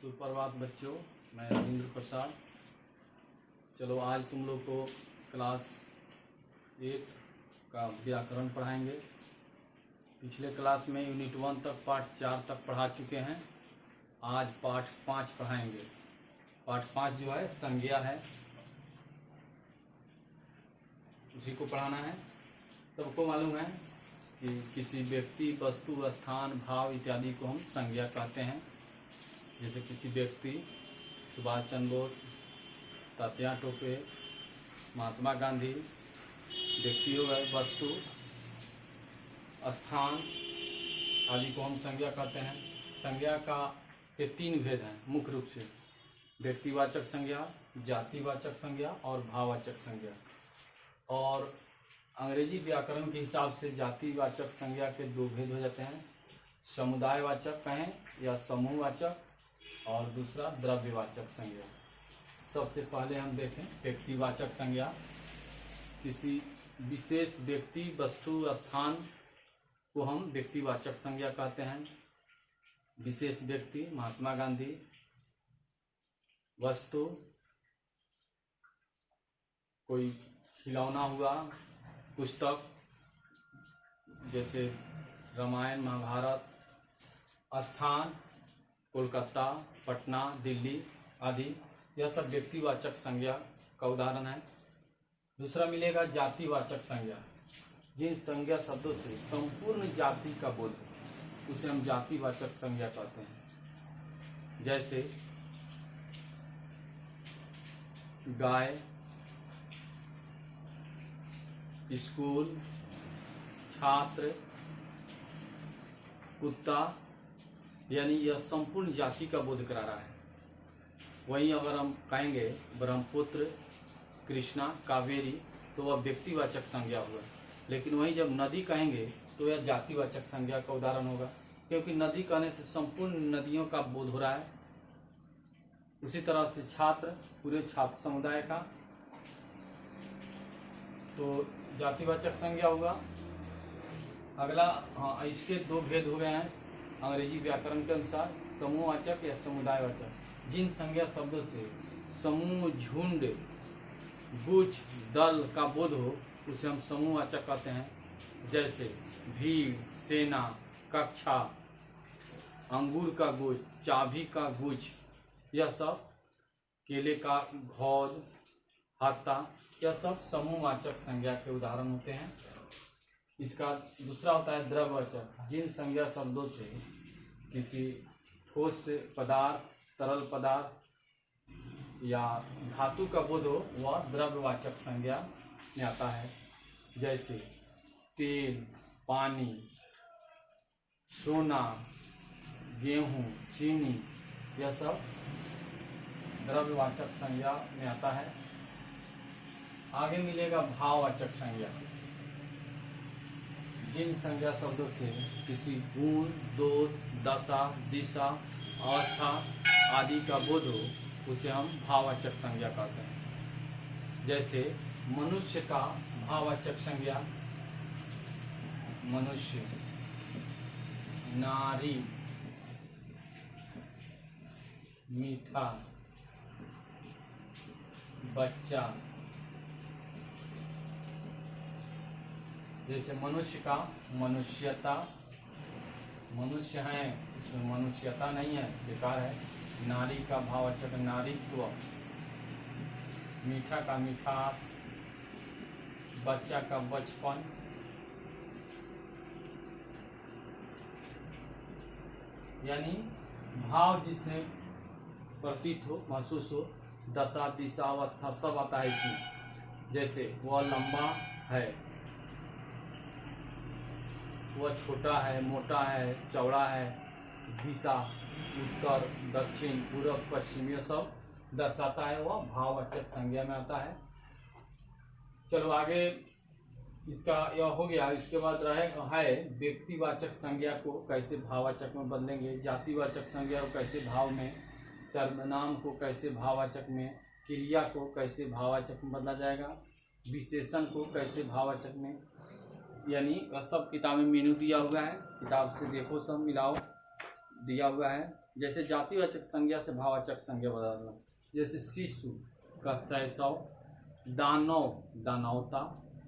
सुप्रभात बच्चों, मैं रविंद्र प्रसाद। चलो आज तुम लोग को क्लास 8 का व्याकरण पढ़ाएंगे। पिछले क्लास में यूनिट 1 तक पाठ 4 तक पढ़ा चुके हैं। आज पाठ 5 पढ़ाएंगे। पाठ 5 जो है संज्ञा है, उसी को पढ़ाना है। सबको मालूम है कि किसी व्यक्ति, वस्तु, स्थान, भाव इत्यादि को हम संज्ञा कहते हैं। जैसे किसी व्यक्ति सुभाष चंद्र बोस, तात्या टोपे, महात्मा गांधी, व्यक्ति हो गए, वस्तु, स्थान आदि को हम संज्ञा कहते हैं। संज्ञा का के 3 भेद हैं मुख्य रूप से: व्यक्तिवाचक संज्ञा, जातिवाचक संज्ञा और भाववाचक संज्ञा। और अंग्रेजी व्याकरण के हिसाब से जातिवाचक संज्ञा के 2 भेद हो जाते हैं: समुदायवाचक कहें या समूहवाचक, और दूसरा द्रव्यवाचक संज्ञा। सबसे पहले हम देखें व्यक्तिवाचक संज्ञा। किसी विशेष व्यक्ति, वस्तु, स्थान को हम व्यक्तिवाचक संज्ञा कहते हैं। विशेष व्यक्ति महात्मा गांधी, वस्तु कोई खिलौना हुआ, पुस्तक जैसे रामायण महाभारत, स्थान कोलकाता, पटना, दिल्ली आदि, यह सब व्यक्तिवाचक संज्ञा का उदाहरण है। दूसरा मिलेगा जातिवाचक संज्ञा। जिन संज्ञा शब्दों से संपूर्ण जाति का बोध हो उसे हम जातिवाचक संज्ञा कहते हैं। जैसे गाय, स्कूल, छात्र, कुत्ता, यानी यह संपूर्ण जाति का बोध करा रहा है। वहीं अगर हम कहेंगे ब्रह्मपुत्र, कृष्णा, कावेरी, तो वह व्यक्तिवाचक संज्ञा हुआ। लेकिन वहीं जब नदी कहेंगे तो यह जातिवाचक संज्ञा का उदाहरण होगा, क्योंकि नदी कहने से संपूर्ण नदियों का बोध हो रहा है। उसी तरह से छात्र, पूरे छात्र समुदाय का, तो जातिवाचक संज्ञा हुआ। अगला, हाँ, इसके 2 भेद हो गए हैं अंग्रेजी व्याकरण के अनुसार: समूहवाचक या समुदायवाचक। जिन संज्ञा शब्दों से समूह, झुंड, गुच्छ, दल का बोध हो उसे हम समूहवाचक कहते हैं। जैसे भीड़, सेना, कक्षा, अंगूर का गुच्छ, चाबी का गुच्छ, यह सब, केले का घौद, हाथा, यह सब समूहवाचक संज्ञा के उदाहरण होते हैं। इसका दूसरा होता है द्रव्यवाचक। जिन संज्ञा शब्दों से किसी ठोस पदार्थ, तरल पदार्थ या धातु का बोध हो वह द्रव्यवाचक संज्ञा में आता है। जैसे तेल, पानी, सोना, गेहूं, चीनी, यह सब द्रव्यवाचक संज्ञा में आता है। आगे मिलेगा भाववाचक संज्ञा। जिन संज्ञा शब्दों से किसी गुण, दोष, दशा, दिशा, अवस्था आदि का बोध हो उसे हम भाववाचक संज्ञा कहते हैं। जैसे मनुष्य का भाववाचक संज्ञा: मनुष्य, नारी, मीठा, बच्चा। जैसे मनुष्य का मनुष्यता, मनुष्य है, इसमें मनुष्यता नहीं है, बेकार है। नारी का भाववाचक नारीत्व, मीठा का मिठास, बच्चा का बचपन। यानी भाव जिससे प्रतीत हो, महसूस हो, दशा, दिशा, अवस्था सब आता है इसमें। जैसे वह लंबा है, वह छोटा है, मोटा है, चौड़ा है, दिशा उत्तर, दक्षिण, पूर्व, पश्चिम, यह सब दर्शाता है, वह भाववाचक संज्ञा में आता है। चलो आगे, इसका यह हो गया। इसके बाद है व्यक्तिवाचक संज्ञा को कैसे भाववाचक में बदलेंगे, जातिवाचक संज्ञा को कैसे भाव में, सर्वनाम को कैसे भाववाचक में, क्रिया को कैसे भाववाचक में बदला जाएगा, विशेषण को कैसे भाववाचक में, यानी सब किताब में मेनू दिया हुआ है। किताब से देखो, सब मिलाओ दिया हुआ है। जैसे जातिवाचक संज्ञा से भाववाचक संज्ञा बदलना, जैसे शिशु का शैशव, दानव दानवता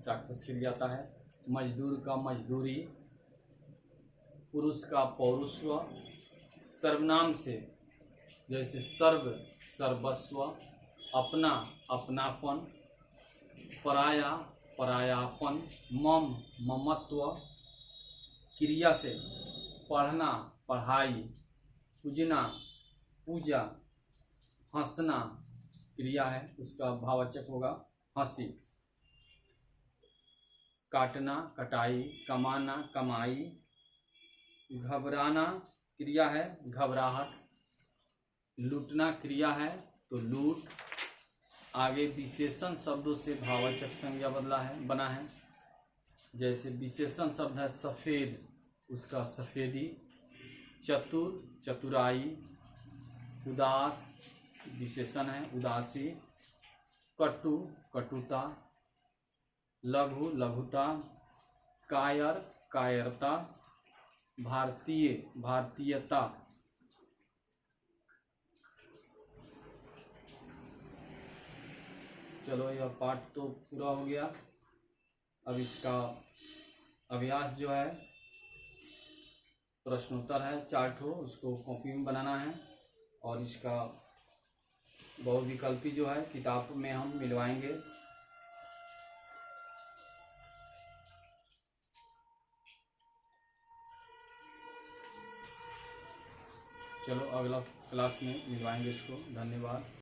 राक्षस के लिए आता है, मजदूर का मजदूरी, पुरुष का पौरुषव, सर्वनाम से जैसे सर्व सर्वस्व, अपना अपनापन, पराया परायापन, मम ममत्व, क्रिया से पढ़ना पढ़ाई, पूजना पूजा, हंसना क्रिया है उसका भाववाचक होगा हंसी, काटना कटाई, कमाना कमाई, घबराना क्रिया है घबराहट, लूटना क्रिया है तो लूट। आगे विशेषण शब्दों से भाववाचक संज्ञा बना है, जैसे विशेषण शब्द है सफ़ेद, उसका सफ़ेदी, चतुर चतुराई, उदास विशेषण है उदासी, कटु कटुता, लघु लघुता, कायर कायरता, भारतीय भारतीयता। चलो यह पाठ तो पूरा हो गया। अब इसका अभ्यास जो है प्रश्नोत्तर है 4 ठो, उसको कॉपी में बनाना है और इसका बहुविकल्पी जो है किताब में हम मिलवाएंगे। चलो अगला क्लास में मिलवाएंगे इसको। धन्यवाद।